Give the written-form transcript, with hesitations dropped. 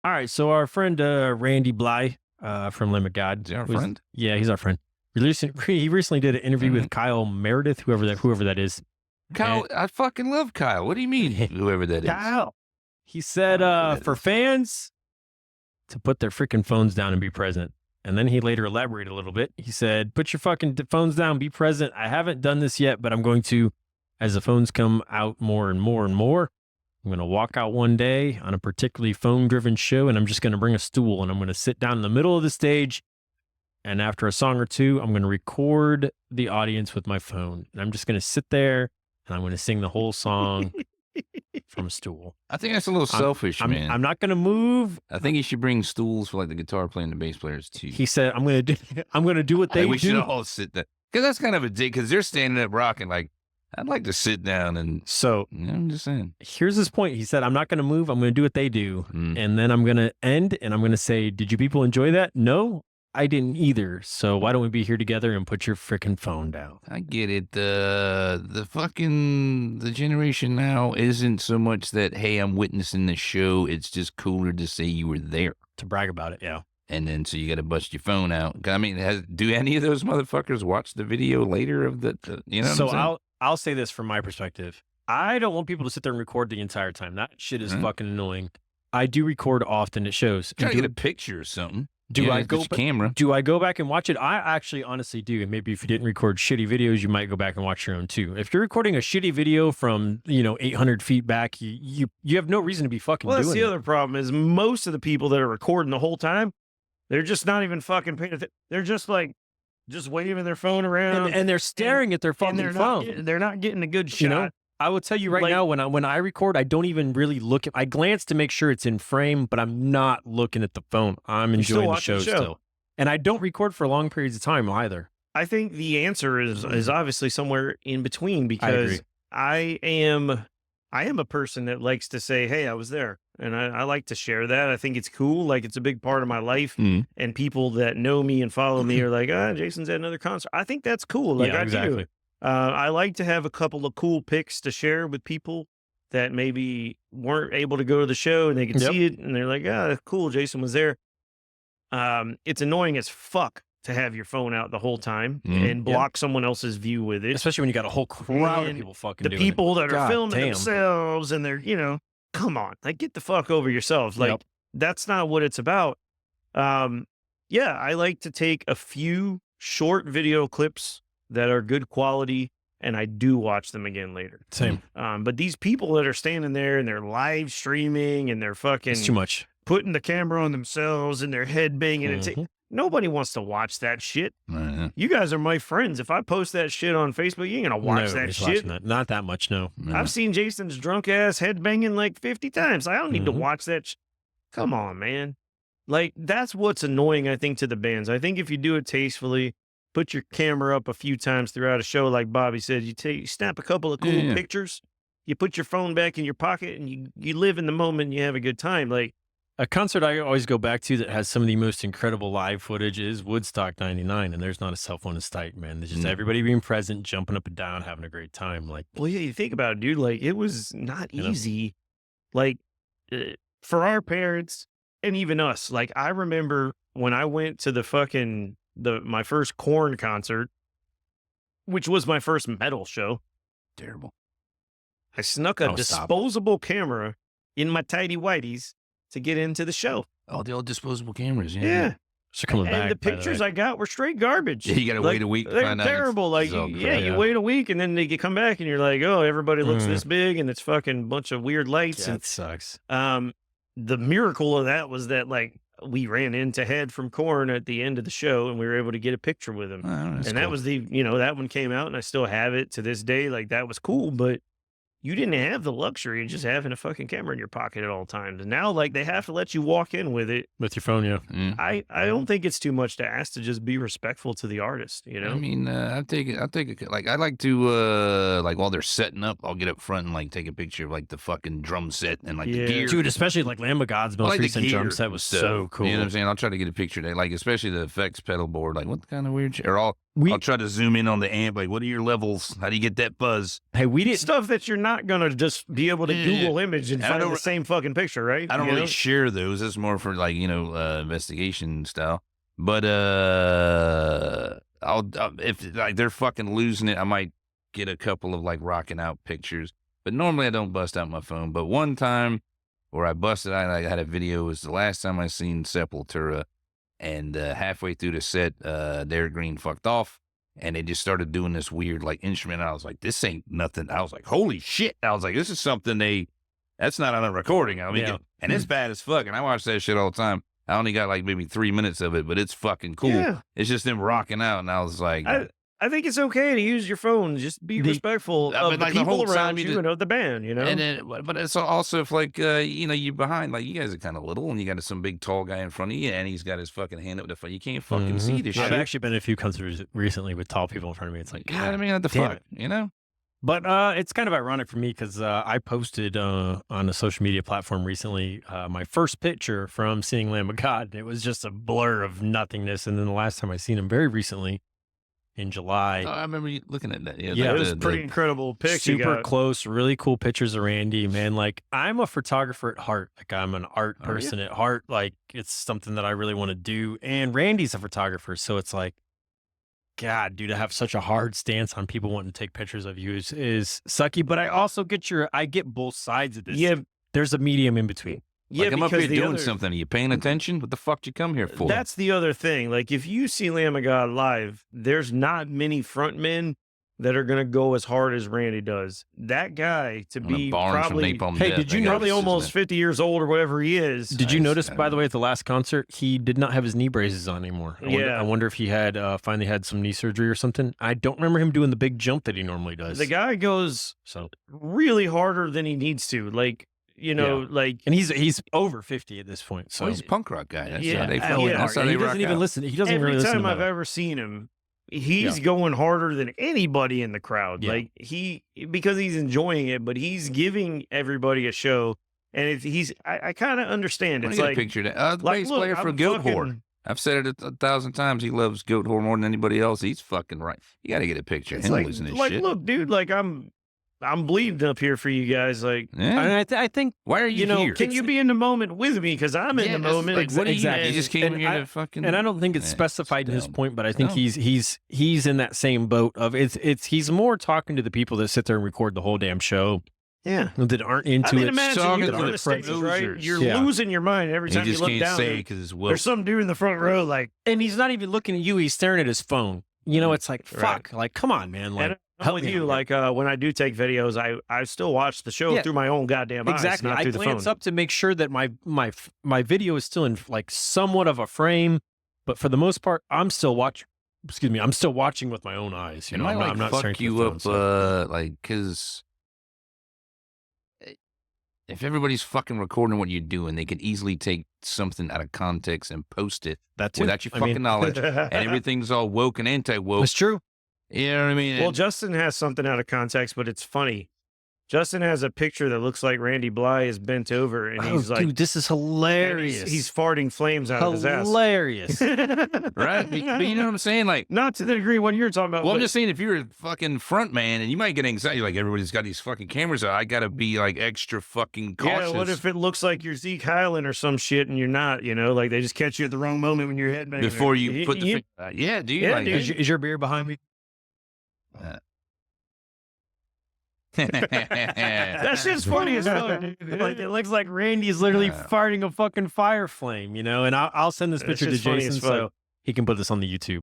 All right, so our friend Randy Blythe from Limit God. Is he our friend? Yeah, he's our friend. He recently did an interview with Kyle Meredith, whoever that is. Kyle, I fucking love Kyle. What do you mean, whoever that is? Kyle. He said for fans to put their freaking phones down and be present. And then he later elaborated a little bit. He said, put your fucking phones down, be present. I haven't done this yet, but I'm going to, as the phones come out more and more and more. I'm going to walk out one day on a particularly phone-driven show, and I'm just going to bring a stool, and I'm going to sit down in the middle of the stage, and after a song or two, I'm going to record the audience with my phone. And I'm just going to sit there, and I'm going to sing the whole song from a stool. I think that's a little selfish, man. I'm not going to move. I think you should bring stools for like the guitar player and the bass players too. He said, I'm going to do what they do. We should all sit there. Because that's kind of a dig, because they're standing up rocking like, I'd like to sit down and... So, I'm just saying. Here's his point. He said, I'm not going to move. I'm going to do what they do. And then I'm going to end, and I'm going to say, did you people enjoy that? No, I didn't either. So why don't we be here together and put your freaking phone down? I get it. The generation now isn't so much that, hey, I'm witnessing the show. It's just cooler to say you were there. To brag about it, yeah. And then so you got to bust your phone out. I mean, do any of those motherfuckers watch the video later of the you know what I'm saying? I'll say this from my perspective. I don't want people to sit there and record the entire time. That shit is fucking annoying. I do record often at shows. Try to get a picture or something. Do I go back and watch it? I actually honestly do. And maybe if you didn't record shitty videos, you might go back and watch your own too. If you're recording a shitty video from, 800 feet back, you have no reason to be fucking doing it. Well, that's the other problem is most of the people that are recording the whole time, they're just not even fucking paying attention. They're just like, just waving their phone around. And they're staring at their fucking phone. They're not getting a good shot. I will tell you right now, when I record, I don't even really look at. I glance to make sure it's in frame, but I'm not looking at the phone. I'm enjoying the show still, and I don't record for long periods of time either. I think the answer is obviously somewhere in between, because I am a person that likes to say, "Hey, I was there," and I like to share that. I think it's cool. Like, it's a big part of my life, and people that know me and follow me are like, Jason's at another concert. I think that's cool. Like, I do. I like to have a couple of cool pics to share with people that maybe weren't able to go to the show, and they can see it, and they're like, cool, Jason was there. It's annoying as fuck to have your phone out the whole time and block someone else's view with it. Especially when you got a whole crowd of people fucking doing it. The people that are filming themselves, and they're, come on, like, get the fuck over yourselves. Like, that's not what it's about. I like to take a few short video clips that are good quality, and I do watch them again later. Same. But these people that are standing there and they're live streaming and they're fucking... It's too much. Putting the camera on themselves and they're head banging. Nobody wants to watch that shit. You guys are my friends. If I post that shit on Facebook, you ain't gonna watch that shit. Not that much, no. I've seen Jason's drunk ass head banging like 50 times. I don't need to watch that. Come on, man. Like, that's what's annoying, I think, to the bands. I think if you do it tastefully, put your camera up a few times throughout a show, like Bobby said, you snap a couple of cool pictures, you put your phone back in your pocket, and you live in the moment and you have a good time. Like, a concert I always go back to that has some of the most incredible live footage is Woodstock 99, and there's not a cell phone in sight, man. There's just everybody being present, jumping up and down, having a great time. Like, well, yeah, you think about it, dude, like, it was not easy. Like, for our parents and even us, like, I remember when I went to my first Korn concert, which was my first metal show. Terrible. I snuck a disposable camera in my tidy whities to get into the show. Oh, the old disposable cameras. Yeah. So coming back, and the pictures I got were straight garbage. Yeah, you got to wait a week. They're terrible. Like, you wait a week, and then they come back, and you're like, oh, everybody looks this big, and it's fucking bunch of weird lights. Yeah, and it sucks. The miracle of that was that, like, we ran into Head from Korn at the end of the show, and we were able to get a picture with him. And that was that one came out, and I still have it to this day. Like, that was cool, but you didn't have the luxury of just having a fucking camera in your pocket at all times. And now, like, they have to let you walk in with it. With your phone, yeah. I don't think it's too much to ask to just be respectful to the artist, I mean, I'll take it. Like, I like to, like, while they're setting up, I'll get up front and, like, take a picture of, like, the fucking drum set and, like, the gear. Dude, especially, like, Lamb of God's most recent drum set was so cool. You know what I'm saying? I'll try to get a picture of that, like, especially the effects pedal board. Like, what kind of weird shit? Or I'll try to zoom in on the amp. Like, what are your levels? How do you get that buzz? Hey, we did stuff that you're not gonna just be able to Google image and find the same fucking picture, right? I don't really share those. It's more for like investigation style. But if like they're fucking losing it, I might get a couple of like rocking out pictures. But normally I don't bust out my phone. But one time where I busted out, I had a video. It was the last time I seen Sepultura. And halfway through the set, Derek Green fucked off, and they just started doing this weird like instrument. I was like, this ain't nothing. I was like, holy shit. I was like, this is something that's not on a recording. I mean, and it's bad as fuck. And I watch that shit all the time. I only got like maybe 3 minutes of it, but it's fucking cool. Yeah. It's just them rocking out, and I was like, I think it's okay to use your phone. Just be respectful of the people around you and of the band, you know? And then, but it's also if like, you're behind, like you guys are kind of little and you got some big tall guy in front of you and he's got his fucking hand up the front. You can't fucking see this shit. I've actually been in a few concerts recently with tall people in front of me. It's like, God, I mean, what the fuck, you know? But it's kind of ironic for me because I posted on a social media platform recently my first picture from seeing Lamb of God. It was just a blur of nothingness. And then the last time I seen him very recently, in July. Oh, I remember you looking at that. Yeah, it was pretty incredible picture. Super close, really cool pictures of Randy, man. Like, I'm a photographer at heart. Like, I'm an art person at heart. Like, it's something that I really want to do. And Randy's a photographer. So it's like, God, dude, to have such a hard stance on people wanting to take pictures of you is sucky. But I also I get both sides of this. Yeah. There's a medium in between. Yeah, like I'm up here doing something. Are you paying attention? What the fuck you come here for? That's the other thing. Like, if you see Lamb of God live, there's not many frontmen that are going to go as hard as Randy does. That guy to be probably, did you know probably almost 50 years old or whatever he is. Did you notice, by the way, at the last concert, he did not have his knee braces on anymore? I wonder if he had finally had some knee surgery or something. I don't remember him doing the big jump that he normally does. The guy goes really harder than he needs to. Like, you know, like, and he's over 50 at this point. So he's a punk rock guy. That's he doesn't even listen. He doesn't really listen. Every time I've ever seen him, he's going harder than anybody in the crowd. Yeah. Like because he's enjoying it, but he's giving everybody a show. And I kind of understand. It's like a picture that bass player for Goat Whore. I've said it 1,000 times. He loves Goat Whore more than anybody else. He's fucking right. You got to get a picture of him losing his shit. Look, dude, like I'm bleeding up here for you guys. Like, and I think, why are you here? Can you be in the moment with me? Because I'm in the moment. Like, what exactly. You just came here to fucking. And I don't think it's specified in his point, but I think he's in that same boat of he's more talking to the people that sit there and record the whole damn show. Yeah, that aren't into it. Imagine you're on the stage, right? You're losing your mind every time you look down. There's some dude in the front row, like, and he's not even looking at you. He's staring at his phone. You know, it's like, fuck. Like, come on, man. Like, I'm with you. Like, when I do take videos, I still watch the show through my own goddamn eyes. Exactly. Not through the phone. I glance up to make sure that my video is still in like somewhat of a frame, but for the most part, I'm still watching. Excuse me, I'm still watching with my own eyes. You know, I'm not fuck you up, like, because if everybody's fucking recording what you're doing, they could easily take something out of context and post it without your fucking knowledge, and everything's all woke and anti-woke. It's true. You know what I mean? Well, Justin has something out of context, but it's funny. Justin has a picture that looks like Randy Blythe is bent over, and he's like, dude, this is hilarious. He's farting flames out of his ass. Hilarious. Right? But you know what I'm saying? Like, not to the degree what you're talking about. Well, I'm just saying, if you're a fucking front man and you might get anxiety, like everybody's got these fucking cameras out, I got to be like extra fucking cautious. Yeah, what if it looks like you're Zeke Highland or some shit and you're not, you know, like they just catch you at the wrong moment when you're headbanging. Before you put the yeah, dude. Yeah, like, dude. Is your beer behind me? That shit's funny as fuck, dude. Like, it looks like Randy is literally farting a fucking fire flame, you know. And I'll send this picture to Jason so he can put this on the YouTube.